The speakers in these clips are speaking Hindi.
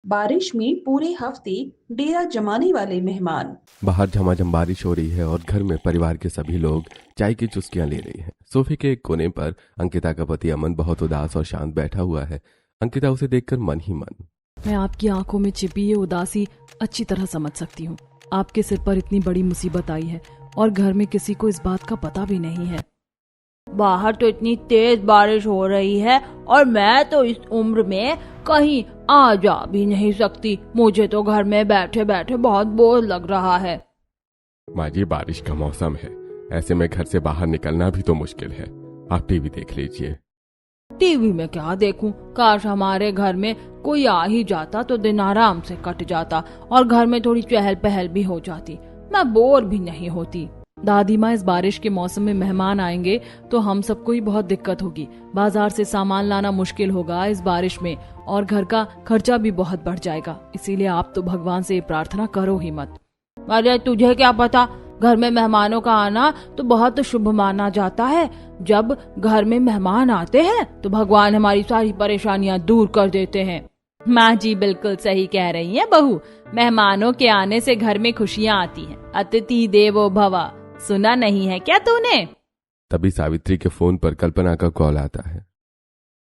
बारिश में पूरे हफ्ते डेरा जमाने वाले मेहमान। बाहर झमाझम बारिश हो रही है और घर में परिवार के सभी लोग चाय की चुस्कियां ले रही हैं। सोफे के एक कोने पर अंकिता का पति अमन बहुत उदास और शांत बैठा हुआ है। अंकिता उसे देखकर मन ही मन। मैं आपकी आंखों में छिपी ये उदासी अच्छी तरह समझ सकती हूँ। आपके सिर पर इतनी बड़ी मुसीबत आई है और घर में किसी को इस बात का पता भी नहीं है। बाहर तो इतनी तेज बारिश हो रही है और मैं तो इस उम्र में कहीं आ जा भी नहीं सकती। मुझे तो घर में बैठे बैठे बहुत बोर लग रहा है। माँ जी, बारिश का मौसम है, ऐसे में घर से बाहर निकलना भी तो मुश्किल है। आप टीवी देख लीजिए। टीवी में क्या देखूं? काश हमारे घर में कोई आ ही जाता तो दिन आराम से कट जाता और घर में थोड़ी चहल पहल भी हो जाती। मैं बोर भी नहीं होती। दादी माँ, इस बारिश के मौसम में मेहमान आएंगे तो हम सबको ही बहुत दिक्कत होगी। बाजार से सामान लाना मुश्किल होगा इस बारिश में और घर का खर्चा भी बहुत बढ़ जाएगा। इसीलिए आप तो भगवान से प्रार्थना करो ही मत। अरे तुझे क्या पता, घर में मेहमानों का आना तो बहुत शुभ माना जाता है। जब घर में मेहमान आते हैं तो भगवान हमारी सारी परेशानियां दूर कर देते हैं। माँ जी बिल्कुल सही कह रही हैं बहू। मेहमानों के आने से घर में खुशियाँ आती हैं। अतिथि देवो भव, सुना नहीं है क्या तूने? तभी सावित्री के फोन पर कल्पना का कॉल आता है।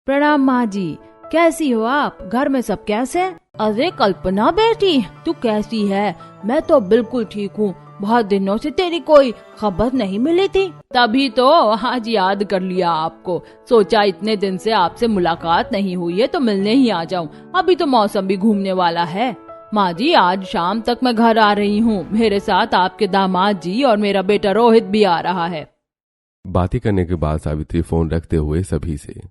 प्रणाम माँ जी, कैसी हो आप? घर में सब कैसे हैं? अरे कल्पना बेटी, तू कैसी है? मैं तो बिल्कुल ठीक हूँ। बहुत दिनों से तेरी कोई खबर नहीं मिली थी, तभी तो आज याद कर लिया आपको। सोचा इतने दिन से आपसे मुलाकात नहीं हुई है तो मिलने ही आ जाऊं। अभी तो मौसम भी घूमने वाला है। माँ जी, आज शाम तक मैं घर आ रही हूँ। मेरे साथ आपके दामाद जी और मेरा बेटा रोहित भी आ रहा है। बातें करने के बाद सावित्री फोन रखते हुए सभी से,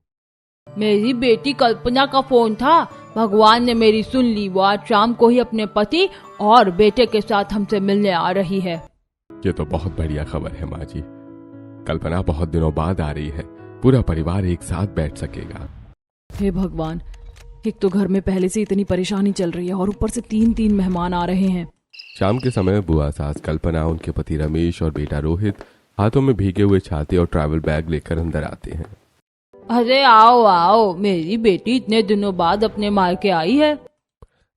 मेरी बेटी कल्पना का फोन था। भगवान ने मेरी सुन ली। वो आज शाम को ही अपने पति और बेटे के साथ हमसे मिलने आ रही है। ये तो बहुत बढ़िया खबर है माँ जी। कल्पना बहुत दिनों बाद आ रही है, पूरा परिवार एक साथ बैठ सकेगा। हे भगवान, एक तो घर में पहले से इतनी परेशानी चल रही है और ऊपर से 3 मेहमान आ रहे हैं। शाम के समय बुआ सास कल्पना, उनके पति रमेश और बेटा रोहित हाथों में भीगे हुए छाते और ट्रैवल बैग लेकर अंदर आते हैं। अरे आओ आओ, मेरी बेटी इतने दिनों बाद अपने मायके आई है।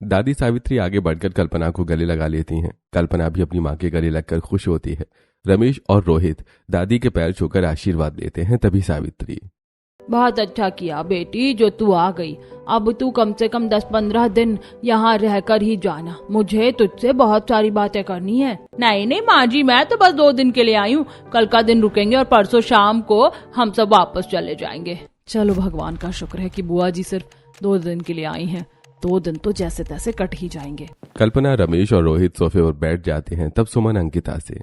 दादी सावित्री आगे बढ़कर कल्पना को गले लगा लेती हैं। कल्पना भी अपनी माँ के गले लगकर खुश होती है। रमेश और रोहित दादी के पैर छूकर आशीर्वाद लेते हैं। तभी सावित्री, बहुत अच्छा किया बेटी जो तू आ गई। अब तू कम से कम 10-15 दिन यहाँ रहकर ही जाना। मुझे तुझसे बहुत सारी बातें करनी है। नहीं नहीं माँ जी, मैं तो बस 2 दिन के लिए आई हूँ। कल का दिन रुकेंगे और परसों शाम को हम सब वापस चले जाएंगे। चलो, भगवान का शुक्र है कि बुआ जी सिर्फ 2 दिन के लिए आई हैं। 2 दिन तो जैसे तैसे कट ही जाएंगे। कल्पना, रमेश और रोहित सोफे पर बैठ जाते हैं। तब सुमन अंकिता से,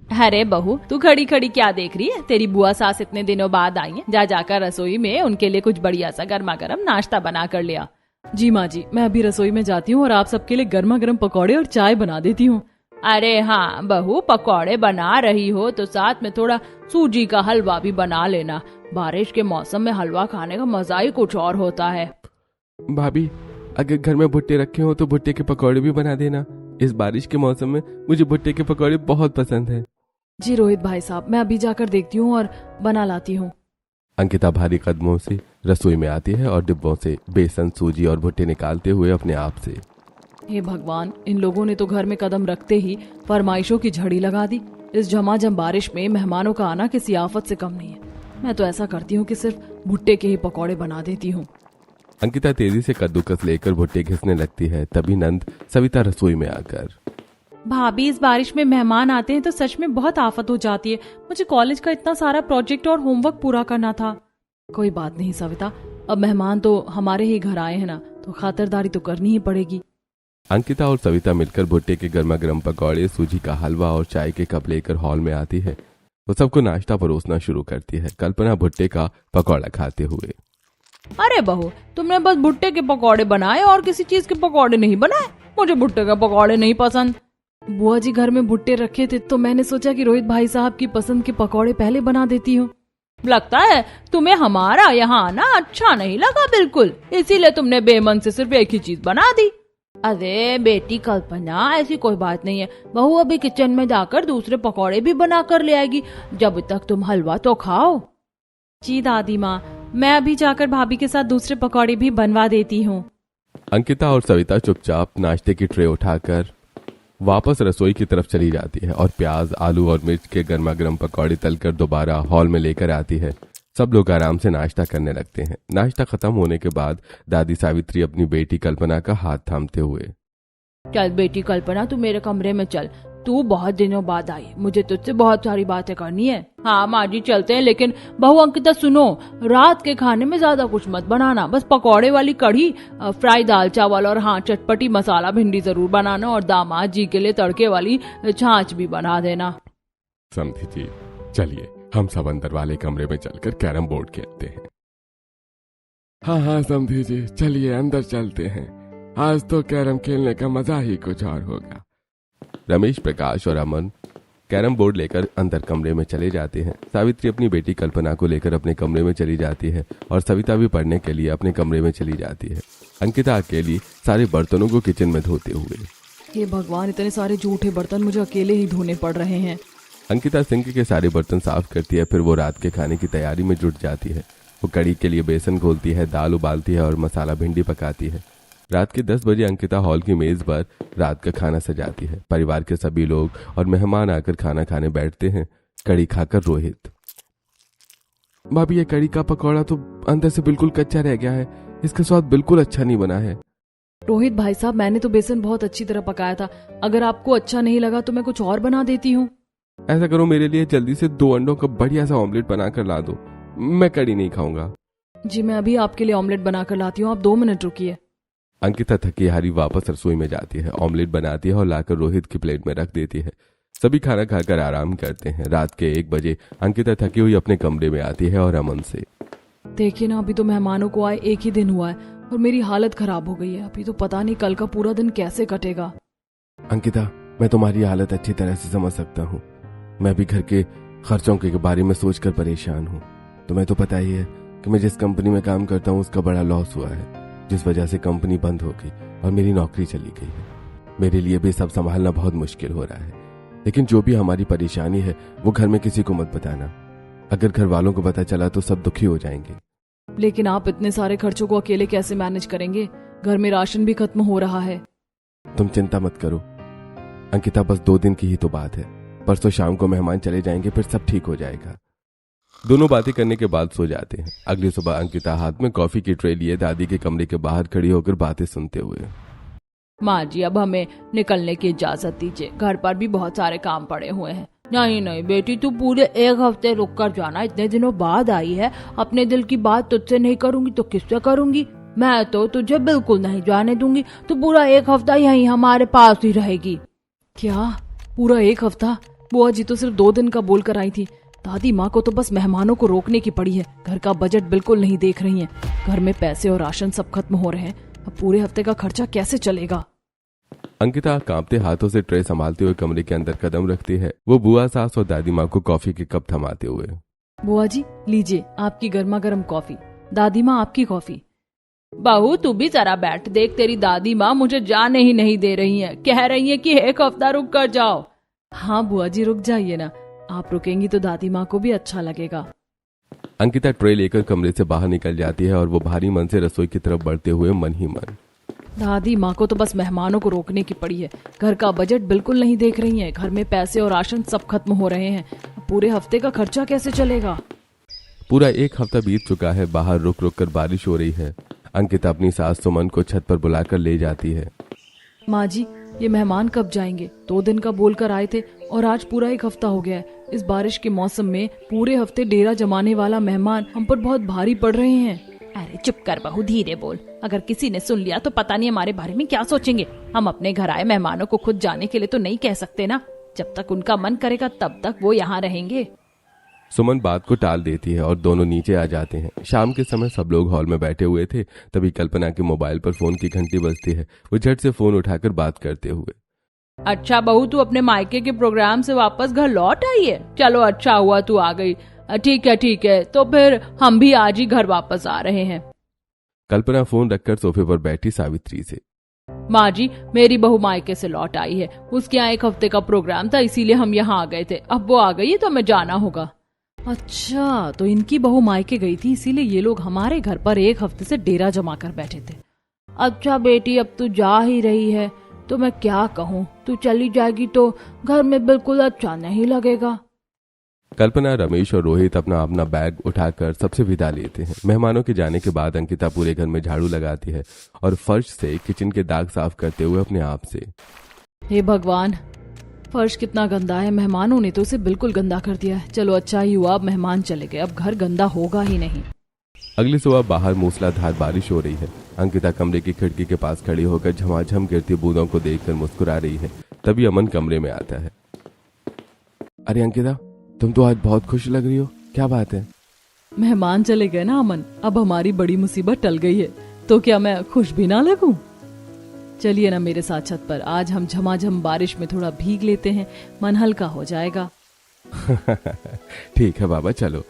अरे बहू, तू खड़ी खड़ी क्या देख रही है? तेरी बुआ सास इतने दिनों बाद आई है। जा जाकर रसोई में उनके लिए कुछ बढ़िया सा गर्मा गर्म नाश्ता बना कर लिया। जी माँ जी, मैं अभी रसोई में जाती हूँ और आप सबके लिए गर्मा गर्म पकौड़े और चाय बना देती हूँ। अरे हाँ बहू, पकौड़े बना रही हो तो साथ में थोड़ा सूजी का हलवा भी बना लेना। बारिश के मौसम में हलवा खाने का मजा ही कुछ और होता है। भाभी, अगर घर में भुट्टे रखे हो तो भुट्टे के पकौड़े भी बना देना। इस बारिश के मौसम में मुझे भुट्टे के पकौड़े बहुत पसंद है। जी रोहित भाई साहब, मैं अभी जाकर देखती हूँ और बना लाती हूँ। अंकिता भारी कदमों से रसोई में आती है और डिब्बों से बेसन, सूजी और भुट्टे निकालते हुए अपने आप से, हे भगवान, इन लोगों ने तो घर में कदम रखते ही फरमाइशों की झड़ी लगा दी। इस झमाझम बारिश में मेहमानों का आना किसी आफत से कम नहीं है। मैं तो ऐसा करती हूँ कि सिर्फ भुट्टे के ही पकौड़े बना देती हूँ। अंकिता तेजी से कद्दूकस लेकर भुट्टे घिसने लगती है। तभी नंद सविता रसोई में आकर, भाभी, इस बारिश में मेहमान आते हैं तो सच में बहुत आफत हो जाती है। मुझे कॉलेज का इतना सारा प्रोजेक्ट और होमवर्क पूरा करना था। कोई बात नहीं सविता, अब मेहमान तो हमारे ही घर आए हैं ना, तो खातिरदारी तो करनी ही पड़ेगी। अंकिता और सविता मिलकर भुट्टे के गर्मा गर्म पकौड़े, सूजी का हलवा और चाय के कप लेकर हॉल में आती है। वो सबको नाश्ता परोसना शुरू करती है। कल्पना भुट्टे का पकौड़ा खाते हुए, अरे बहू, तुमने बस भुट्टे के पकौड़े बनाए और किसी चीज के पकौड़े नहीं बनाए? मुझे भुट्टे के पकौड़े नहीं पसंद। बुआ जी घर में भुट्टे रखे थे तो मैंने सोचा कि रोहित भाई साहब की पसंद के पकौड़े पहले बना देती हूँ। लगता है तुम्हें हमारा यहाँ आना अच्छा नहीं लगा बिल्कुल, इसीलिए तुमने बेमन से सिर्फ एक ही चीज बना दी। अरे बेटी कल्पना, ऐसी कोई बात नहीं है। बहू अभी किचन में जाकर दूसरे पकौड़े भी बना कर ले आएगी। जब तक तुम हलवा तो खाओ। जी दादी माँ, मैं अभी जाकर भाभी के साथ दूसरे पकौड़े भी बनवा देती हूँ। अंकिता और सविता चुपचाप नाश्ते की ट्रे उठाकर वापस रसोई की तरफ चली जाती है और प्याज, आलू और मिर्च के गर्मा गर्म पकौड़े तलकर दोबारा हॉल में लेकर आती है। सब लोग आराम से नाश्ता करने लगते हैं। नाश्ता खत्म होने के बाद दादी सावित्री अपनी बेटी कल्पना का हाथ थामते हुए, चल बेटी कल्पना, तू मेरे कमरे में चल। तू बहुत दिनों बाद आई, मुझे तुझसे बहुत सारी बातें करनी है। हाँ माँ जी चलते हैं, लेकिन बहू अंकिता सुनो, रात के खाने में ज्यादा कुछ मत बनाना, बस पकौड़े वाली कढ़ी, फ्राई दाल चावल और हाँ चटपटी मसाला भिंडी जरूर बनाना, और दामाद जी के लिए तड़के वाली छाछ भी बना देना। समझी जी, चलिए हम सब अंदर वाले कमरे में चलकर कैरम बोर्ड खेलते हैं। हाँ हाँ समझी जी, चलिए अंदर चलते हैं, आज तो कैरम खेलने का मजा ही कुछ और होगा। रमेश, प्रकाश और अमन कैरम बोर्ड लेकर अंदर कमरे में चले जाते हैं। सावित्री अपनी बेटी कल्पना को लेकर अपने कमरे में चली जाती है और सविता भी पढ़ने के लिए अपने कमरे में चली जाती है। अंकिता अकेली सारे बर्तनों को किचन में धोते हुए, हे भगवान, इतने सारे जूठे बर्तन मुझे अकेले ही धोने पड़ रहे हैं। अंकिता सिंक के सारे बर्तन साफ करती है। फिर वो रात के खाने की तैयारी में जुट जाती है। वो कढ़ी के लिए बेसन घोलती है, दाल उबालती है और मसाला भिंडी पकाती है। रात के 10 बजे अंकिता हॉल की मेज पर रात का खाना सजाती है। परिवार के सभी लोग और मेहमान आकर खाना खाने बैठते हैं। कढ़ी खाकर रोहित, भाभी ये कढ़ी का पकौड़ा तो अंदर से बिल्कुल कच्चा रह गया है, इसका स्वाद बिल्कुल अच्छा नहीं बना है। रोहित भाई साहब, मैंने तो बेसन बहुत अच्छी तरह पकाया था, अगर आपको अच्छा नहीं लगा तो मैं कुछ और बना देती हूँ। ऐसा करो, मेरे लिए जल्दी से 2 अंडों का बढ़िया सा ऑमलेट बना कर ला दो, मैं कढ़ी नहीं खाऊंगा। जी मैं अभी आपके लिए ऑमलेट बनाकर लाती हूँ, आप 2 मिनट रुकिए। अंकिता थकी हारी वापस रसोई में जाती है, ऑमलेट बनाती है और लाकर रोहित की प्लेट में रख देती है। सभी खाना खाकर आराम करते हैं। रात के 1 बजे अंकिता थकी हुई अपने कमरे में आती है और अमन से, देखिए ना, अभी तो मेहमानों को आए 1 ही दिन हुआ है और मेरी हालत खराब हो गई है। अभी तो पता नहीं कल का पूरा दिन कैसे कटेगा। अंकिता, मैं तुम्हारी हालत अच्छी तरह से समझ सकता हूँ। मैं भी घर के खर्चों के बारे में सोचकर परेशान हूँ। तुम्हें तो पता ही है कि मैं जिस कंपनी में काम करता हूँ उसका बड़ा लॉस हुआ है, जिस वजह से कंपनी बंद हो गई और मेरी नौकरी चली गई है। मेरे लिए भी सब संभालना बहुत मुश्किल हो रहा है। लेकिन जो भी हमारी परेशानी है वो घर में किसी को मत बताना, अगर घर वालों को पता चला तो सब दुखी हो जाएंगे। लेकिन आप इतने सारे खर्चों को अकेले कैसे मैनेज करेंगे? घर में राशन भी खत्म हो रहा है। तुम चिंता मत करो अंकिता, बस 2 दिन की ही तो बात है। परसों शाम को मेहमान चले जाएंगे, फिर सब ठीक हो जाएगा। दोनों बातें करने के बाद सो जाते हैं। अगली सुबह अंकिता हाथ में कॉफी की ट्रे लिए दादी के कमरे के बाहर खड़ी होकर बातें सुनते हुए, माँ जी अब हमें निकलने की इजाजत दीजिए, घर पर भी बहुत सारे काम पड़े हुए हैं। नहीं नहीं बेटी, तू पूरे 1 हफ्ते रुक कर जाना, इतने दिनों बाद आई है, अपने दिल की बात तुझसे नहीं करूंगी तो किससे करूंगी? मैं तो तुझे बिल्कुल नहीं जाने दूंगी, तू पूरा 1 हफ्ता यहीं हमारे पास ही रहेगी। क्या पूरा 1 हफ्ता? बुआ जी तो सिर्फ 2 दिन का बोल कर आई थी। दादी माँ को तो बस मेहमानों को रोकने की पड़ी है, घर का बजट बिल्कुल नहीं देख रही हैं। घर में पैसे और राशन सब खत्म हो रहे हैं, अब पूरे हफ्ते का खर्चा कैसे चलेगा? अंकिता कांपते हाथों से ट्रे संभालते हुए कमरे के अंदर कदम रखती है। वो बुआ सास और दादी माँ को कॉफी के कप थमाते हुए, बुआ जी लीजिए आपकी गर्मा गर्म कॉफी, दादी माँ आपकी कॉफी। बहू तू भी जरा बैठ, देख तेरी दादी माँ मुझे जाने ही नहीं दे रही है, कह रही है कि 1 हफ्ता रुक कर जाओ। हाँ बुआ जी रुक जाइए ना, आप रुकेंगी तो दादी माँ को भी अच्छा लगेगा। अंकिता ट्रे लेकर कमरे से बाहर निकल जाती है और वो भारी मन से रसोई की तरफ बढ़ते हुए मन ही मन, दादी माँ को तो बस मेहमानों को रोकने की पड़ी है, घर का बजट बिल्कुल नहीं देख रही हैं। घर में पैसे और राशन सब खत्म हो रहे हैं, पूरे हफ्ते का खर्चा कैसे चलेगा? पूरा 1 हफ्ता बीत चुका है। बाहर रुक रुक कर बारिश हो रही है। अंकिता अपनी सास सुमन को छत पर बुलाकर ले जाती है। माँ जी ये मेहमान कब जाएंगे? 2 दिन का बोल कर आए थे और आज पूरा 1 हफ्ता हो गया है। इस बारिश के मौसम में पूरे हफ्ते डेरा जमाने वाला मेहमान हम पर बहुत भारी पड़ रहे हैं। अरे चुप कर बहू, धीरे बोल, अगर किसी ने सुन लिया तो पता नहीं हमारे बारे में क्या सोचेंगे। हम अपने घर आए मेहमानों को खुद जाने के लिए तो नहीं कह सकते ना, जब तक उनका मन करेगा तब तक वो यहाँ रहेंगे। सुमन बात को टाल देती है और दोनों नीचे आ जाते हैं। शाम के समय सब लोग हॉल में बैठे हुए थे, तभी कल्पना के मोबाइल पर फोन की घंटी बजती है। वो झट से फोन उठाकर बात करते हुए, अच्छा बहू, तू अपने मायके के प्रोग्राम से वापस घर लौट आई है? चलो अच्छा हुआ तू आ गई। ठीक है, तो फिर हम भी आज ही घर वापस आ रहे हैं। कल्पना फोन रखकर सोफे पर बैठी सावित्री से, माँ जी मेरी बहू मायके से लौट आई है, उसके यहाँ 1 हफ्ते का प्रोग्राम था, इसीलिए हम यहाँ आ गए थे। अब वो आ गई है तो हमें जाना होगा। अच्छा, तो इनकी बहू मायके गई थी, इसीलिए ये लोग हमारे घर पर 1 हफ्ते से डेरा जमा कर बैठे थे। अच्छा बेटी, अब तू जा ही रही है तो मैं क्या कहूँ, तू चली जाएगी तो घर में बिल्कुल अच्छा नहीं लगेगा। कल्पना, रमेश और रोहित अपना अपना बैग उठाकर सबसे विदा लेते हैं। मेहमानों के जाने के बाद अंकिता पूरे घर में झाड़ू लगाती है और फर्श से किचन के दाग साफ करते हुए अपने आप से, हे भगवान, फर्श कितना गंदा है। मेहमानों ने तो उसे बिल्कुल गंदा कर दिया है। चलो अच्छा ही हुआ अब मेहमान चले गए, अब घर गंदा होगा ही नहीं। अगली सुबह बाहर मूसलाधार बारिश हो रही है। अंकिता कमरे की खिड़की के पास खड़ी होकर झमाझम गिरती बूंदों को देखकर मुस्कुरा रही है। तभी अमन कमरे में आता है। अरे अंकिता, तुम तो आज बहुत खुश लग रही हो, क्या बात है? मेहमान चले गए ना अमन, अब हमारी बड़ी मुसीबत टल गई है, तो क्या मैं खुश भी ना लगूं? चलिए ना मेरे साथ छत पर, आज हम झमाझम बारिश में थोड़ा भीग लेते हैं, मन हल्का हो जाएगा। ठीक है बाबा, चलो।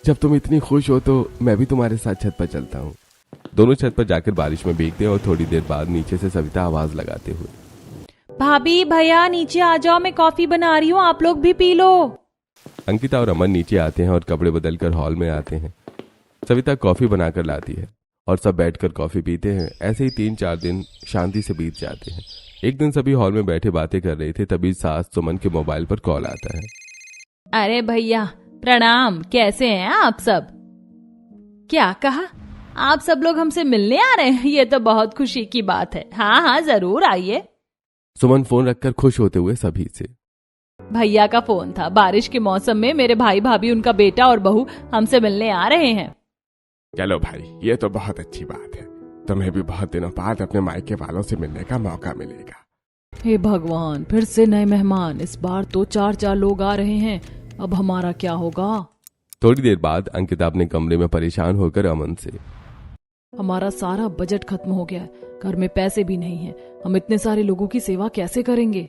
जब तुम इतनी खुश हो तो मैं भी तुम्हारे साथ छत पर चलता हूँ। दोनों छत पर जाकर बारिश में भीगते हैं और थोड़ी देर बाद नीचे से सविता आवाज लगाते हुए, भाभी भैया नीचे आ जाओ, मैं कॉफी बना रही हूँ, आप लोग भी पी लो। अंकिता और अमन नीचे आते हैं और कपड़े बदलकर हॉल में आते हैं। सविता कॉफी बनाकर लाती है और सब बैठकर कॉफी पीते हैं। ऐसे ही 3-4 दिन शांति से बीत जाते हैं। एक दिन सभी हॉल में बैठे बातें कर रहे थे, तभी सास सुमन के मोबाइल पर कॉल आता है। अरे भैया प्रणाम, कैसे हैं आप सब? क्या कहा? आप सब लोग हमसे मिलने आ रहे हैं? ये तो बहुत खुशी की बात है। हाँ हाँ जरूर आइए। सुमन फोन रखकर खुश होते हुए सभी से, भैया का फोन था। बारिश के मौसम में मेरे भाई भाभी, उनका बेटा और बहू हमसे मिलने आ रहे हैं। चलो भाई, ये तो बहुत अच्छी बात है। तुम्हें भी बहुत दिनों बाद अपने मायके वालों से मिलने का मौका मिलेगा। हे भगवान, फिर से नए मेहमान। इस बार तो 4-4 लोग आ रहे हैं, अब हमारा क्या होगा? थोड़ी देर बाद अंकिता अपने कमरे में परेशान होकर अमन से, हमारा सारा बजट खत्म हो गया है, घर में पैसे भी नहीं है, हम इतने सारे लोगों की सेवा कैसे करेंगे?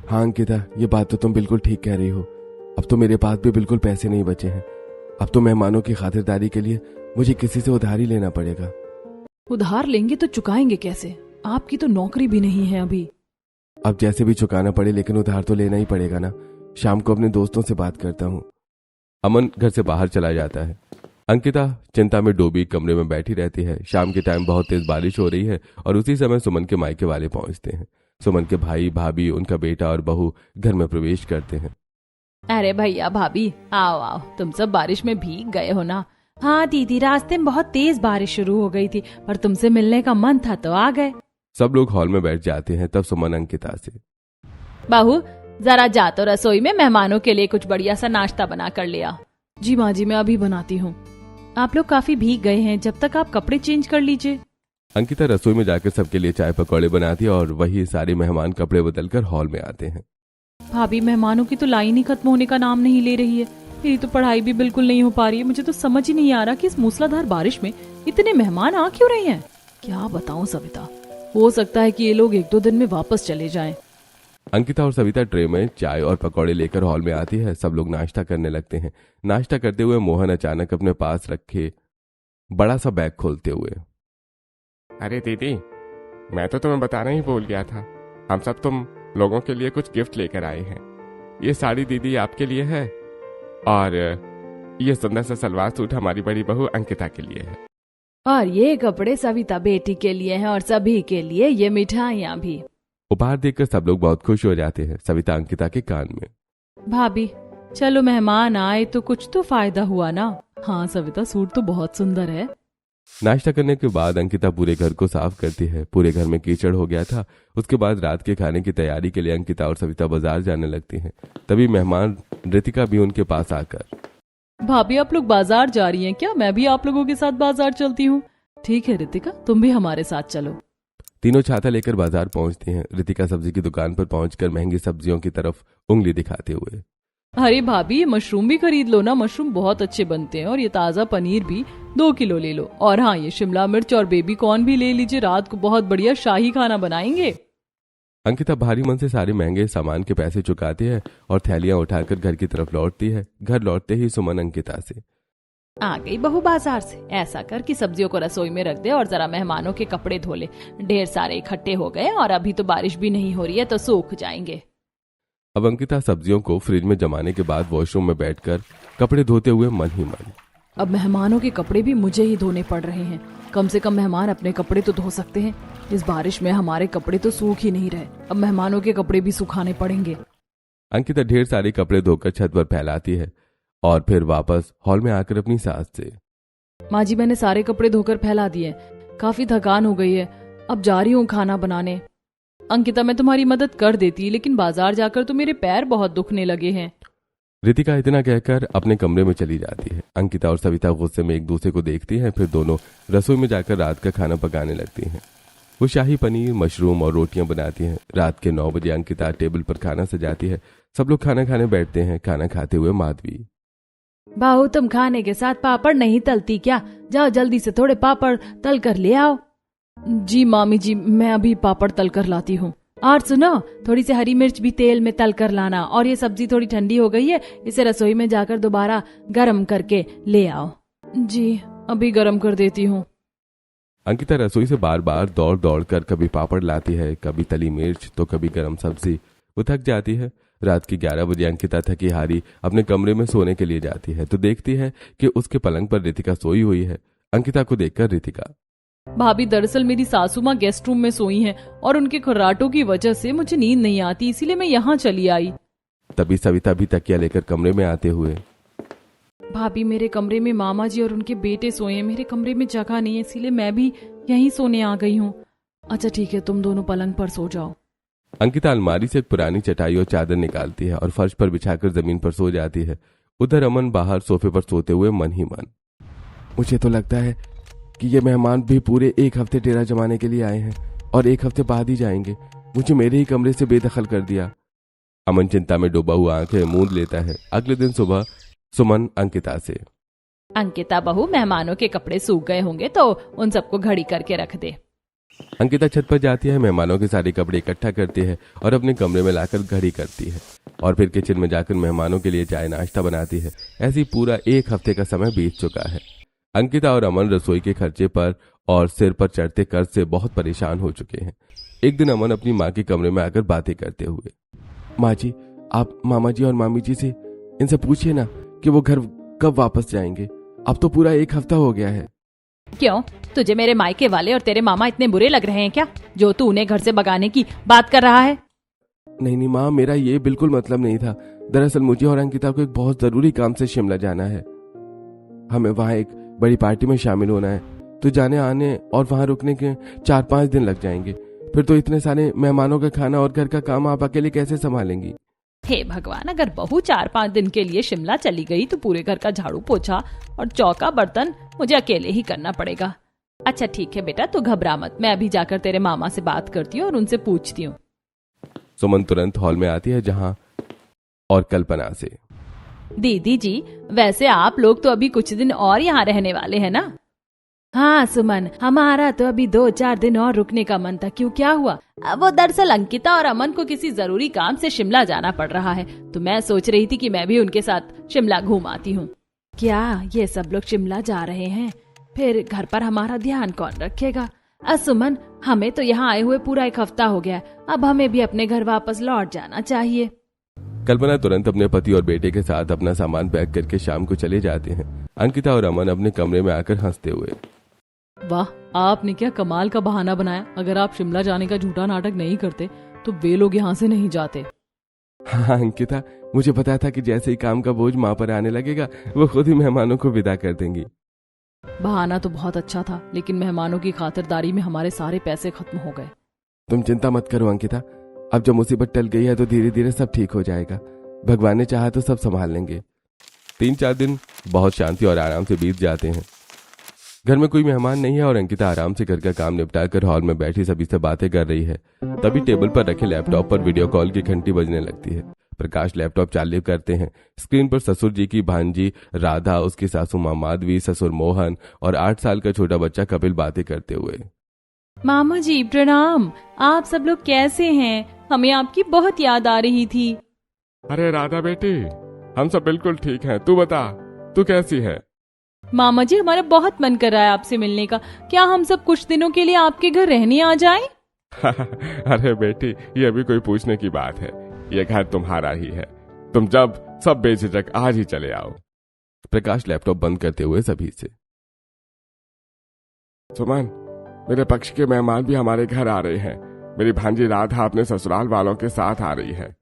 हाँ अंकिता, ये बात तो तुम बिल्कुल ठीक कह रही हो। अब तो मेरे पास भी बिल्कुल पैसे नहीं बचे हैं। अब तो मेहमानों की खातिरदारी के लिए मुझे किसी से उधार ही लेना पड़ेगा। उधार लेंगे तो चुकाएंगे कैसे? आपकी तो नौकरी भी नहीं है अभी। अब जैसे भी चुकाना पड़े, लेकिन उधार तो लेना ही पड़ेगा ना। शाम को अपने दोस्तों से बात करता हूँ। अमन घर से बाहर चला जाता है। अंकिता चिंता में डूबी कमरे में बैठी रहती है। शाम के टाइम बहुत तेज बारिश हो रही है और उसी समय सुमन के मायके वाले पहुंचते हैं। सुमन के भाई भाभी, उनका बेटा और बहू घर में प्रवेश करते हैं। अरे भैया भाभी, आओ आओ, तुम सब बारिश में भीग गए हो ना? हाँ दीदी, रास्ते में बहुत तेज बारिश शुरू हो गई थी, पर तुमसे मिलने का मन था तो आ गए। सब लोग हॉल में बैठ जाते हैं। तब सुमन अंकिता से, बहू जरा जा तो रसोई में मेहमानों के लिए कुछ बढ़िया सा नाश्ता बना कर लिया। जी माँ जी, मैं अभी बनाती हूँ। आप लोग काफी भीग गए हैं, जब तक आप कपड़े चेंज कर लीजिए। अंकिता रसोई में जाकर सबके लिए चाय पकौड़े बनाती है और वही सारे मेहमान कपड़े बदलकर हॉल में आते हैं। भाभी, मेहमानों की तो लाइन ही खत्म होने का नाम नहीं ले रही है। मेरी तो पढ़ाई भी बिल्कुल नहीं हो पा रही है। मुझे तो समझ ही नहीं आ रहा कि इस मूसलाधार बारिश में इतने मेहमान आ क्यों रहे हैं। क्या बताऊं सविता, हो सकता है कि ये लोग 1-2 दिन में वापस चले जाएं। अंकिता और सविता ट्रे में चाय और पकौड़े लेकर हॉल में आती है। सब लोग नाश्ता करने लगते हैं। नाश्ता करते हुए मोहन अचानक अपने पास रखे बड़ा सा बैग खोलते हुए, अरे दीदी, मैं तो तुम्हें बताना ही भूल गया था। हम सब तुम लोगों के लिए कुछ गिफ्ट लेकर आए हैं। ये साड़ी दीदी आपके लिए है और ये सुंदर सा सलवार सूट हमारी बड़ी बहू अंकिता के लिए है। और ये कपड़े सविता बेटी के लिए हैं और सभी के लिए ये मिठाइयाँ भी। उपहार देखकर सब लोग बहुत खुश हो जाते हैं। सविता अंकिता के कान में, भाभी चलो, मेहमान आए तो कुछ तो फायदा हुआ ना। हाँ सविता, सूट तो बहुत सुंदर है। नाश्ता करने के बाद अंकिता पूरे घर को साफ करती है। पूरे घर में कीचड़ हो गया था। उसके बाद रात के खाने की तैयारी के लिए अंकिता और सविता बाजार जाने लगती हैं। तभी मेहमान रितिका भी उनके पास आकर, भाभी आप लोग बाजार जा रही हैं क्या? मैं भी आप लोगों के साथ बाजार चलती हूँ। ठीक है रितिका, तुम भी हमारे साथ चलो। तीनों छाता लेकर बाजार पहुंचती हैं। रितिका सब्जी की दुकान पर पहुंचकर महंगी सब्जियों की तरफ उंगली दिखाते हुए, अरे भाभी, ये मशरूम भी खरीद लो ना, मशरूम बहुत अच्छे बनते हैं। और ये ताज़ा पनीर भी 2 किलो ले लो। और हाँ, ये शिमला मिर्च और बेबी कॉर्न भी ले लीजिए, रात को बहुत बढ़िया शाही खाना बनाएंगे। अंकिता भारी मन से सारे महंगे सामान के पैसे चुकाती है और थैलियां उठाकर घर की तरफ लौटती है। घर लौटते ही सुमन अंकिता से, आ गई बहू बाजार से। ऐसा कर कि सब्जियों को रसोई में रख दे और जरा मेहमानों के कपड़े धो ले। ढेर सारे इकट्ठे हो गए और अभी तो बारिश भी नहीं हो रही है तो सूख जाएंगे। अब अंकिता सब्जियों को फ्रिज में जमाने के बाद वॉशरूम में बैठकर कपड़े धोते हुए मन ही मन, अब मेहमानों के कपड़े भी मुझे ही धोने पड़ रहे हैं। कम से कम मेहमान अपने कपड़े तो धो सकते हैं। इस बारिश में हमारे कपड़े तो सूख ही नहीं रहे, अब मेहमानों के कपड़े भी सुखाने पड़ेंगे। अंकिता ढेर सारे कपड़े धोकर छत पर फैलाती है और फिर वापस हॉल में आकर अपनी सास से, माँ जी मैंने सारे कपड़े धोकर फैला दिए, काफी थकान हो गई है, अब जा रही हूँ खाना बनाने। अंकिता मैं तुम्हारी मदद कर देती, लेकिन बाजार जाकर तो मेरे पैर बहुत दुखने लगे हैं। रितिका इतना कहकर अपने कमरे में चली जाती है। अंकिता और सविता गुस्से में एक दूसरे को देखती हैं, फिर दोनों रसोई में जाकर रात का खाना पकाने लगती हैं। वो शाही पनीर, मशरूम और रोटियां बनाती हैं। रात के 9 बजे अंकिता टेबल पर खाना सजाती है। सब लोग खाना खाने बैठते हैं। खाना खाते हुए माधवी, बहू तुम खाने के साथ पापड़ नहीं तलती क्या? जाओ जल्दी से थोड़े पापड़ तल कर ले आओ। जी मामी जी, मैं अभी पापड़ तल कर लाती हूँ। और सुनो, थोड़ी सी हरी मिर्च भी तेल में तल कर लाना, और ये सब्जी थोड़ी ठंडी हो गई है, इसे रसोई में जाकर दोबारा गरम करके ले आओ। जी अभी गरम कर देती हूँ। अंकिता रसोई से बार बार दौड़ दौड़ कर कभी पापड़ लाती है, कभी तली मिर्च तो कभी गरम सब्जी। वो थक जाती है। रात के 11 बजे अंकिता थकी हारी अपने कमरे में सोने के लिए जाती है तो देखती है कि उसके पलंग पर रितिका सोई हुई है। अंकिता को देखकर रितिका, भाभी दरअसल मेरी सासू माँ गेस्ट रूम में सोई हैं और उनके खर्राटों की वजह से मुझे नींद नहीं आती, इसीलिए मैं यहाँ चली आई। तभी सविता भी तकिया लेकर कमरे में आते हुए, भाभी मेरे कमरे में मामा जी और उनके बेटे सोए हैं, मेरे कमरे में जगह नहीं है, इसीलिए मैं भी यहीं सोने आ गई हूँ। अच्छा ठीक है, तुम दोनों पलंग पर सो जाओ। अंकिता अलमारी से एक पुरानी चटाई और चादर निकालती है और फर्श पर बिछाकर जमीन पर सो जाती है। उधर अमन बाहर सोफे पर सोते हुए मन ही मन, मुझे तो लगता है कि ये मेहमान भी पूरे 1 हफ्ते डेरा जमाने के लिए आए हैं और 1 हफ्ते बाद ही जाएंगे। मुझे मेरे ही कमरे से बेदखल कर दिया। अमन चिंता में डूबा हुआ आंखें मूंद लेता है। अगले दिन सुबह सुमन अंकिता से, अंकिता बहू, मेहमानों के कपड़े सूख गए होंगे तो उन सबको घड़ी करके रख दे। अंकिता छत पर जाती है, मेहमानों के सारे कपड़े इकट्ठा करती है और अपने कमरे में लाकर घड़ी करती है और फिर किचन में जाकर मेहमानों के लिए चाय नाश्ता बनाती है। ऐसी पूरा 1 हफ्ते का समय बीत चुका है। अंकिता और अमन रसोई के खर्चे पर और सिर पर चढ़ते कर्ज से बहुत परेशान हो चुके हैं। एक दिन अमन अपनी माँ के कमरे में आकर बातें करते हुए, माँ जी, आप मामा जी और मामी जी से इनसे पूछिए ना कि वो घर कब वापस जाएंगे। अब तो पूरा 1 हफ्ता हो गया है। क्यों, तुझे मेरे मायके वाले और तेरे मामा इतने बुरे लग रहे हैं क्या, जो तू उन्हें घर से भगाने की बात कर रहा है? नहीं माँ, मेरा ये बिल्कुल मतलब नहीं था। दरअसल मुझे और अंकिता को एक बहुत जरूरी काम से शिमला जाना है। हमें वहाँ एक बड़ी पार्टी में शामिल होना है, तो जाने आने और वहाँ रुकने के 4-5 दिन लग जाएंगे। फिर तो इतने सारे मेहमानों का खाना और घर का काम आप अकेले कैसे संभालेंगी? हे भगवान, अगर बहू 4-5 दिन के लिए शिमला चली गई तो पूरे घर का झाड़ू पोछा और चौका बर्तन मुझे अकेले ही करना पड़ेगा। अच्छा ठीक है बेटा, तू घबरा मत, मैं अभी जाकर तेरे मामा से बात करती हूँ और उनसे पूछती हूँ। सुमन तुरंत हॉल में आती है जहाँ और कल्पना से, दीदी जी, वैसे आप लोग तो अभी कुछ दिन और यहाँ रहने वाले हैं ना? हाँ सुमन, हमारा तो अभी 2-4 दिन और रुकने का मन था। क्यों, क्या हुआ? वो दरअसल अंकिता और अमन को किसी जरूरी काम से शिमला जाना पड़ रहा है, तो मैं सोच रही थी कि मैं भी उनके साथ शिमला घूम आती हूँ। क्या ये सब लोग शिमला जा रहे हैं? फिर घर पर हमारा ध्यान कौन रखेगा? सुमन, हमें तो यहाँ आए हुए पूरा 1 हफ्ता हो गया, अब हमें भी अपने घर वापस लौट जाना चाहिए। कल्पना तुरंत अपने पति और बेटे के साथ अपना सामान पैक करके शाम को चले जाते हैं। अंकिता और अमन अपने कमरे में आकर हंसते हुए, वाह, आपने क्या कमाल का बहाना बनाया। अगर आप शिमला जाने का झूठा नाटक नहीं करते तो वे लोग यहाँ से नहीं जाते। हाँ अंकिता, मुझे पता था कि जैसे ही काम का बोझ माँ पर आने लगेगा वो खुद ही मेहमानों को विदा कर देंगी। बहाना तो बहुत अच्छा था, लेकिन मेहमानों की खातिरदारी में हमारे सारे पैसे खत्म हो गए। तुम चिंता मत करो अंकिता, अब जो मुसीबत टल गई है तो धीरे धीरे सब ठीक हो जाएगा। भगवान ने चाहा तो सब संभाल लेंगे। 3-4 दिन बहुत शांति और आराम से बीत जाते हैं। घर में कोई मेहमान नहीं है और अंकिता आराम से घर का काम निपटा कर हॉल में बैठी सभी से बातें कर रही है। तभी टेबल पर रखे लैपटॉप पर वीडियो कॉल की घंटी बजने लगती है। प्रकाश लैपटॉप चालू करते हैं। स्क्रीन पर ससुर जी की भांजी राधा, उसकी सासू माँ माधवी, ससुर मोहन और 8 साल का छोटा बच्चा कपिल बातें करते हुए, मामा जी प्रणाम, आप सब लोग कैसे हैं? हमें आपकी बहुत याद आ रही थी। अरे राधा बेटी, हम सब बिल्कुल ठीक हैं। तू बता, तू कैसी है? मामा जी, हमारा बहुत मन कर रहा है आपसे मिलने का। क्या हम सब कुछ दिनों के लिए आपके घर रहने आ जाएं? अरे बेटी, ये भी कोई पूछने की बात है। ये घर तुम्हारा ही है। तुम जब सब बेझिझक आज ही चले आओ। प्रकाश लैपटॉप बंद करते हुए सभी से। सुमन, मेरे पक्ष के मेहमान भी हमारे घर आ रहे हैं। मेरी भांजी राधा अपने ससुराल वालों के साथ आ रही है।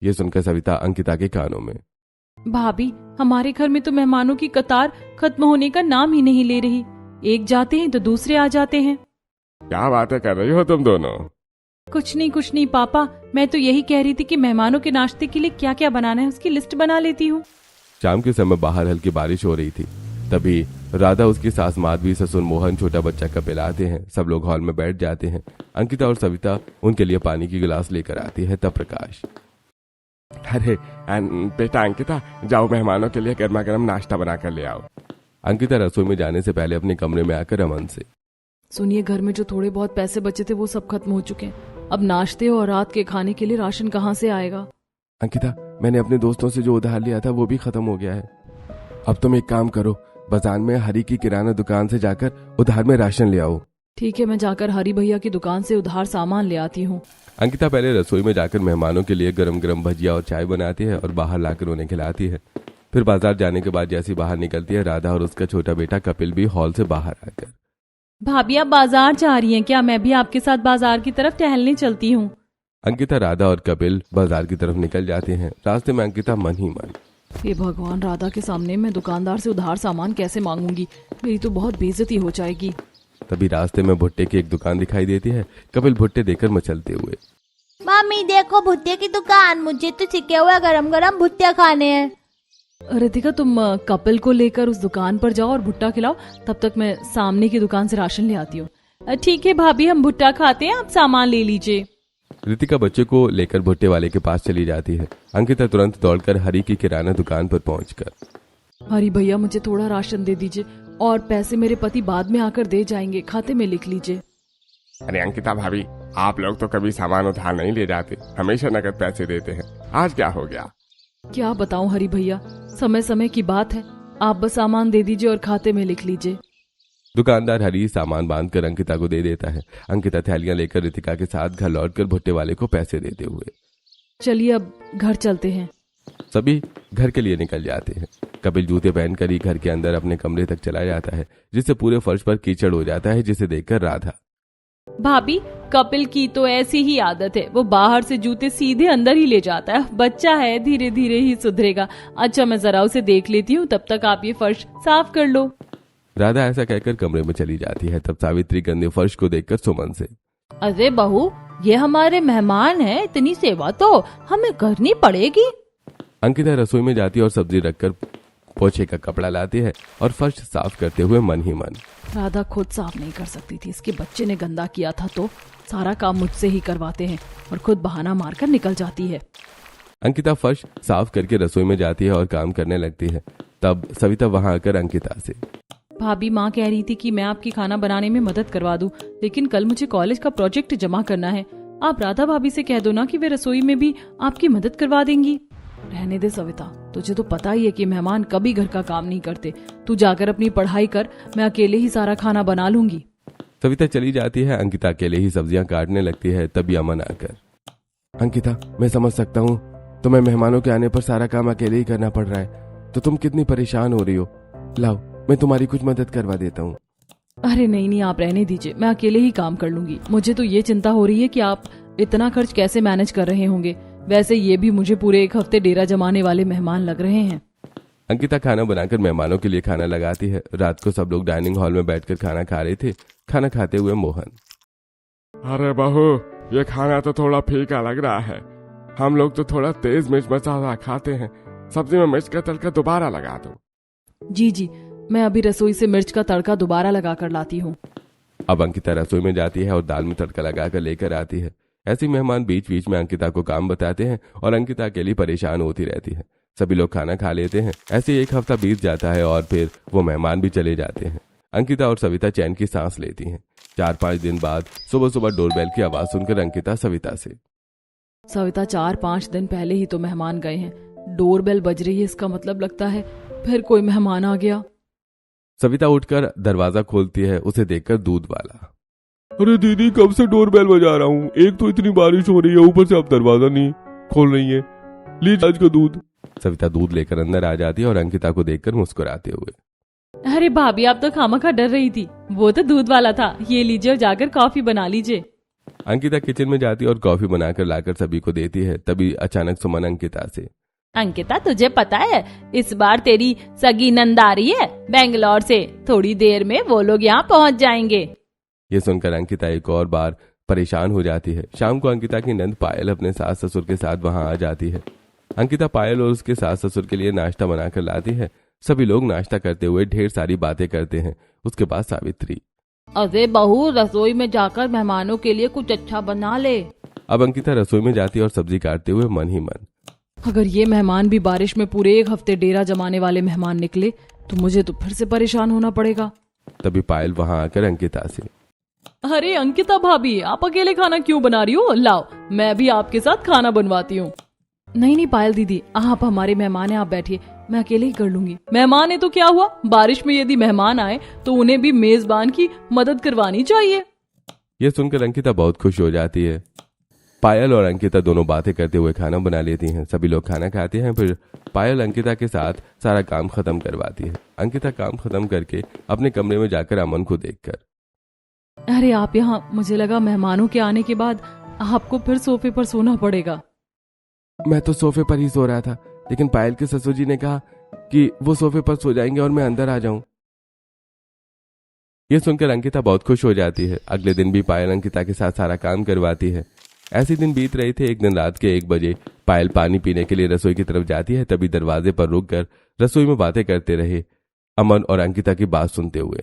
ये सुनकर सविता अंकिता के कानों में, भाभी, हमारे घर में तो मेहमानों की कतार खत्म होने का नाम ही नहीं ले रही। एक जाते हैं तो दूसरे आ जाते हैं। क्या बातें कर रही हो तुम दोनों? कुछ नहीं पापा, मैं तो यही कह रही थी कि मेहमानों के नाश्ते के लिए क्या क्या बनाना है उसकी लिस्ट बना लेती हूँ। शाम के समय बाहर हल्की बारिश हो रही थी। तभी राधा, उसकी सास माधवी, ससुर मोहन, छोटा बच्चा कपिल आते हैं। सब लोग हॉल में बैठ जाते हैं। अंकिता और सविता उनके लिए पानी की गिलास लेकर आती है। तब प्रकाश, अरे बेटा अंकिता, जाओ मेहमानों के लिए गर्मा गर्म नाश्ता बना कर ले आओ। अंकिता रसोई में जाने से पहले अपने कमरे में आकर अमन से, सुनिए, घर में जो थोड़े बहुत पैसे बचे थे वो सब खत्म हो चुके हैं। अब नाश्ते और रात के खाने के लिए राशन कहाँ से आएगा? अंकिता, मैंने अपने दोस्तों से जो उधार लिया था वो भी खत्म हो गया है। अब तुम एक काम करो, बाजार में हरी की किराना दुकान से जाकर उधार में राशन ले आओ। ठीक है, मैं जाकर हरी भैया की दुकान से उधार सामान ले आती हूँ। अंकिता पहले रसोई में जाकर मेहमानों के लिए गरम गरम भजिया और चाय बनाती है और बाहर लाकर उन्हें खिलाती है। फिर बाजार जाने के बाद जैसी बाहर निकलती है, राधा और उसका छोटा बेटा कपिल भी हॉल से बाहर आकर, भाभी, आप बाजार जा रही हैं क्या? मैं भी आपके साथ बाजार की तरफ टहलने चलती हूँ। अंकिता, राधा और कपिल बाजार की तरफ निकल जाते हैं। रास्ते में अंकिता मन ही मन, हे भगवान, राधा के सामने मैं दुकानदार से उधार सामान कैसे मांगूंगी? मेरी तो बहुत बेइज्जती हो जाएगी। तभी रास्ते में भुट्टे की एक दुकान दिखाई देती है। कपिल भुट्टे देकर मचलते हुए, मम्मी देखो भुट्टे की दुकान, मुझे तो सिके हुए गरम गरम भुट्टे खाने हैं। रितिका, तुम कपिल को लेकर उस दुकान पर जाओ और भुट्टा खिलाओ। तब तक मैं सामने की दुकान से राशन ले आती हूँ। ठीक है भाभी, हम भुट्टा खाते हैं, आप सामान ले लीजिए। रितिका बच्चे को लेकर भुट्टे वाले के पास चली जाती है। अंकिता तुरंत दौड़कर हरी की किराना दुकान पर पहुंचकर, हरी भैया, मुझे थोड़ा राशन दे दीजिए और पैसे मेरे पति बाद में आकर दे जाएंगे, खाते में लिख लीजिए। अरे अंकिता भाभी, आप लोग तो कभी सामान उधार नहीं ले जाते, हमेशा नकद पैसे देते हैं। आज क्या हो गया? क्या बताऊं हरी भैया, समय समय की बात है। आप बस सामान दे दीजिए और खाते में लिख लीजिए। दुकानदार हरी सामान बांधकर अंकिता को दे देता है। अंकिता थैलियां लेकर रितिका के साथ घर लौटकर भुट्टे वाले को पैसे देते हुए, चलिए अब घर चलते हैं। सभी घर के लिए निकल जाते हैं। कपिल जूते पहनकर ही घर के अंदर अपने कमरे तक चला जाता है, जिससे पूरे फर्श पर कीचड़ हो जाता है, जिसे देखकर राधा, भाभी, कपिल की तो ऐसी ही आदत है, वो बाहर से जूते सीधे अंदर ही ले जाता है। बच्चा है, धीरे धीरे ही सुधरेगा। अच्छा, मैं जरा उसे देख लेती हूँ, तब तक आप ये फर्श साफ कर लो। राधा ऐसा कहकर कमरे में चली जाती है। तब सावित्री गंदे फर्श को देखकर सुमन से, अरे बहू, ये हमारे मेहमान हैं, इतनी सेवा तो हमें करनी पड़ेगी। अंकिता रसोई में जाती है और सब्जी रखकर पोछे का कपड़ा लाती है और फर्श साफ करते हुए मन ही मन, राधा खुद साफ नहीं कर सकती थी, इसके बच्चे ने गंदा किया था तो सारा काम मुझसे ही करवाते हैं और खुद बहाना मारकर निकल जाती है। अंकिता फर्श साफ करके रसोई में जाती है और काम करने लगती है। तब सविता वहां आकर अंकिता से, भाभी, माँ कह रही थी कि मैं आपकी खाना बनाने में मदद करवा दूं, लेकिन कल मुझे कॉलेज का प्रोजेक्ट जमा करना है। आप राधा भाभी से कह दो ना कि वे रसोई में भी आपकी मदद करवा देंगी। रहने दे सविता, तुझे तो पता ही है कि मेहमान कभी घर का काम नहीं करते। तू जाकर अपनी पढ़ाई कर, मैं अकेले ही सारा खाना बना लूंगी। सविता चली जाती है। अंकिता अकेले ही सब्जियां काटने लगती है। तभी अमन आकर, अंकिता, मैं समझ सकता हूँ तुम्हें मेहमानों के आने पर सारा काम अकेले ही करना पड़ रहा है, तो तुम कितनी परेशान हो रही हो। लाओ, मैं तुम्हारी कुछ मदद करवा देता हूँ। अरे नहीं, आप रहने दीजिए, मैं अकेले ही काम कर लूंगी। मुझे तो ये चिंता हो रही है कि आप इतना खर्च कैसे मैनेज कर रहे होंगे। वैसे ये भी मुझे पूरे एक हफ्ते डेरा जमाने वाले मेहमान लग रहे हैं। अंकिता खाना बनाकर मेहमानों के लिए खाना लगाती है। रात को सब लोग डाइनिंग हॉल में बैठकर खाना खा रहे थे। खाना खाते हुए मोहन, अरे बहू, ये खाना तो थोड़ा फीका लग रहा है। हम लोग तो थोड़ा तेज मिर्च मसाला खाते हैं। सब्जी में मिर्च का तड़का दोबारा लगा दो। जी, मैं अभी रसोई से मिर्च का तड़का दोबारा लगा कर लाती हूँ। अब अंकिता रसोई में जाती है और दाल में तड़का लगाकर लेकर आती है। ऐसे मेहमान बीच बीच में अंकिता को काम बताते हैं और अंकिता अकेली परेशान होती रहती है। सभी लोग खाना खा लेते हैं। ऐसे एक हफ्ता बीत जाता है और फिर वो मेहमान भी चले जाते हैं। अंकिता और सविता चैन की सांस लेती हैं। 4-5 दिन बाद सुबह सुबह डोरबेल की आवाज सुनकर अंकिता सविता से, सविता, 4-5 दिन पहले ही तो मेहमान गए हैं। डोरबेल बज रही है, इसका मतलब लगता है फिर कोई मेहमान आ गया। सविता उठकर दरवाजा खोलती है। उसे देखकर दूध वाला, अरे दीदी, कब से डोरबेल बजा रहा हूँ। एक तो इतनी बारिश हो रही है, ऊपर से आप दरवाजा नहीं खोल रही है। लीजिए आज का दूध। सविता दूध लेकर अंदर आ जाती है और अंकिता को देखकर मुस्कुराते हुए। अरे भाभी, आप तो खामखा डर रही थी, वो तो दूध वाला था। ये लीजिए और जाकर कॉफी बना लीजिए। अंकिता किचन में जाती है और कॉफी बनाकर लाकर सभी को देती है। तभी अचानक सुमन अंकिता से, अंकिता, तुझे पता है इस बार तेरी सगी नंद आ रही है बेंगलोर से। थोड़ी देर में वो लोग यहाँ पहुँच जाएंगे। ये सुनकर अंकिता एक और बार परेशान हो जाती है। शाम को अंकिता की नंद पायल अपने सास ससुर के साथ वहां आ जाती है। अंकिता पायल और उसके सास ससुर के लिए नाश्ता बनाकर लाती है। सभी लोग नाश्ता करते हुए ढेर सारी बातें करते हैं। उसके बाद सावित्री, अरे बहू, रसोई में जाकर मेहमानों के लिए कुछ अच्छा बना ले। अब अंकिता रसोई में जाती है और सब्जी काटते हुए मन ही मन, अगर ये मेहमान भी बारिश में पूरे 1 हफ्ते डेरा जमाने वाले मेहमान निकले तो मुझे तो फिर से परेशान होना पड़ेगा। तभी पायल वहां आकर अंकिता से, अरे अंकिता भाभी, आप अकेले खाना क्यों बना रही हो? लाओ, मैं भी आपके साथ खाना बनवाती हूँ। नहीं पायल दीदी, आप हमारे मेहमान हैं, आप बैठिए, मैं अकेले ही कर लूंगी। मेहमान है तो क्या हुआ, बारिश में यदि मेहमान आए तो उन्हें भी मेजबान की मदद करवानी चाहिए। यह सुनकर अंकिता बहुत खुश हो जाती है। पायल और अंकिता दोनों बातें करते हुए खाना बना लेती हैं। सभी लोग खाना खाते हैं। फिर पायल अंकिता के साथ सारा काम खत्म करवाती है। अंकिता काम खत्म करके अपने कमरे में जाकर अमन को देखकर, अरे आप यहाँ, मुझे लगा मेहमानों के आने के बाद आपको फिर सोफे पर सोना पड़ेगा। मैं तो सोफे पर ही सो रहा था, लेकिन पायल के ससुर जी ने कहा कि वो सोफे पर सो जाएंगे और मैं अंदर आ जाऊं। ये सुनकर अंकिता बहुत खुश हो जाती है। अगले दिन भी पायल अंकिता के साथ सारा काम करवाती है। ऐसे दिन बीत रहे थे। एक दिन रात के 1 बजे पायल पानी पीने के लिए रसोई की तरफ जाती है। तभी दरवाजे पर रुककर रसोई में बातें करते रहे अमन और अंकिता की बात सुनते हुए,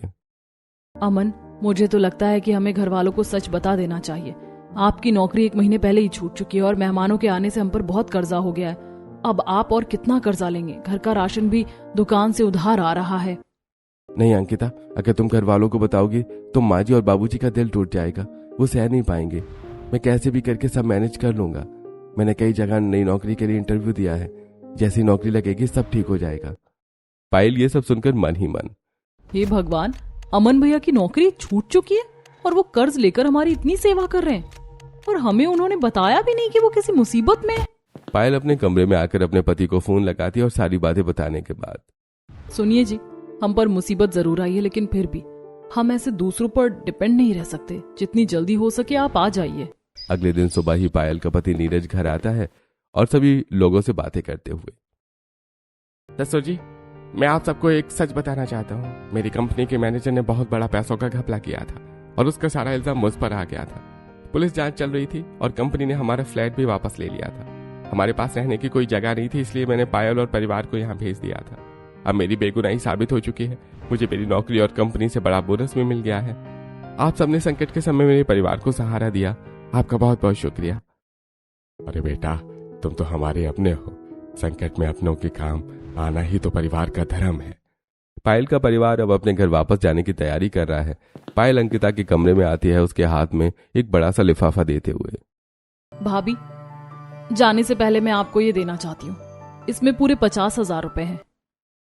अमन, मुझे तो लगता है कि हमें घर वालों को सच बता देना चाहिए। आपकी नौकरी 1 महीने पहले ही छूट चुकी है और मेहमानों के आने से हम पर बहुत कर्जा हो गया है। अब आप और कितना कर्जा लेंगे? घर का राशन भी दुकान से उधार आ रहा है। नहीं अंकिता, अगर तुम घर वालों को बताओगी तो माँ जी और बाबूजी का दिल टूट जाएगा। वो सह नहीं पाएंगे। मैं कैसे भी करके सब मैनेज कर लूंगा। मैंने कई जगह नई नौकरी के लिए इंटरव्यू दिया है। जैसी नौकरी लगेगी सब ठीक हो जाएगा। पायल ये सब सुनकर मन ही मन, हे भगवान, अमन भैया की नौकरी छूट चुकी है और वो कर्ज लेकर हमारी इतनी सेवा कर रहे हैं और हमें उन्होंने बताया भी नहीं कि वो किसी मुसीबत में है। पायल अपने कमरे में आकर अपने पति को फोन लगाती है और सारी बातें बताने के बाद, सुनिए जी, हम पर मुसीबत जरूर आई है, लेकिन फिर भी हम ऐसे दूसरों पर डिपेंड नहीं रह सकते। जितनी जल्दी हो सके आप आ जाइए। अगले दिन सुबह ही पायल का पति नीरज घर आता है और सभी लोगों से बातें करते हुए, ससुर जी, मैं आप सबको एक सच बताना चाहता हूँ। मेरी कंपनी के मैनेजर ने बहुत बड़ा पैसों का घपला किया था और उसका सारा इल्जाम मुझ पर आ गया था। पुलिस जांच चल रही थी और कंपनी ने हमारा फ्लैट भी वापस ले लिया था। हमारे पास रहने की कोई जगह नहीं थी, इसलिए मैंने पायल और परिवार को यहाँ भेज दिया था। अब मेरी बेगुनाही साबित हो चुकी है। मुझे मेरी नौकरी और कंपनी से बड़ा बोनस भी मिल गया है। आप सबने संकट के समय मेरे परिवार को सहारा दिया। आपका बहुत बहुत शुक्रिया। अरे बेटा, तुम तो हमारे अपने हो। संकट में अपनों के काम आना ही तो परिवार का धर्म है। पायल का परिवार अब अपने घर वापस जाने की तैयारी कर रहा है। पायल अंकिता के कमरे में आती है, उसके हाथ में एक बड़ा सा लिफाफा देते हुए, भाभी, जाने से पहले मैं आपको ये देना चाहती हूँ। इसमें पूरे 50,000 रुपए हैं।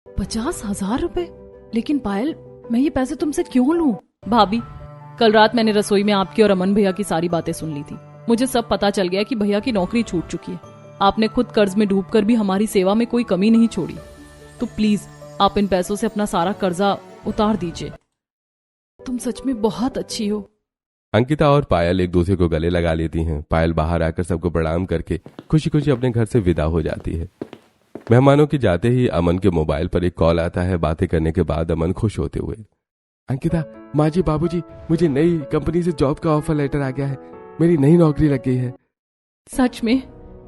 50,000 रुपए? लेकिन पायल, मैं ये पैसे तुमसे क्यों लूं? भाभी, कल रात मैंने रसोई में आपकी और अमन भैया की सारी बातें सुन ली थी। मुझे सब पता चल गया कि भैया की नौकरी छूट चुकी है। आपने खुद कर्ज में डूबकर भी हमारी सेवा में कोई कमी नहीं छोड़ी। तो प्लीज आप इन पैसों से अपना सारा कर्जा उतार दीजिए। तुम सच में बहुत अच्छी हो। अंकिता और पायल एक दूसरे को गले लगा लेती हैं। पायल बाहर आकर सबको प्रणाम करके खुशी खुशी अपने घर से विदा हो जाती है। मेहमानों के जाते ही अमन के मोबाइल पर एक कॉल आता है। बातें करने के बाद अमन खुश होते हुए, अंकिता, माँ जी, बाबूजी, मुझे नई कंपनी से जॉब का ऑफर लेटर आ गया है। मेरी नई नौकरी लग गई है। सच में?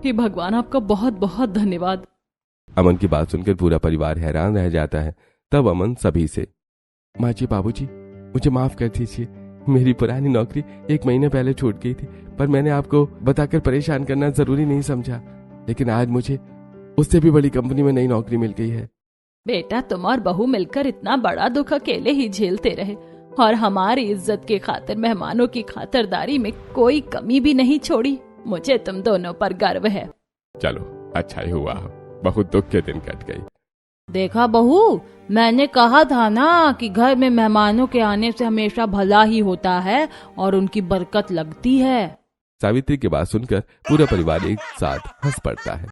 हे भगवान, आपका बहुत बहुत धन्यवाद। अमन की बात सुनकर पूरा परिवार हैरान रह जाता है। तब अमन सभी से, माँ जी, बाबूजी, मुझे माफ कर दीजिए। मेरी पुरानी नौकरी 1 महीने पहले छूट गई थी, पर मैंने आपको बताकर परेशान करना जरूरी नहीं समझा। लेकिन आज मुझे उससे भी बड़ी कंपनी में नई नौकरी मिल गई है। बेटा, तुम और बहू मिलकर इतना बड़ा दुख अकेले ही झेलते रहे और हमारी इज्जत के खातिर मेहमानों की खातिरदारी में कोई कमी भी नहीं छोड़ी। मुझे तुम दोनों पर गर्व है। चलो, अच्छा ही हुआ, बहुत दुख के दिन कट गई। देखा बहू, मैंने कहा था ना कि घर में मेहमानों के आने से हमेशा भला ही होता है और उनकी बरकत लगती है। सावित्री की बात सुनकर पूरा परिवार एक साथ हंस पड़ता है।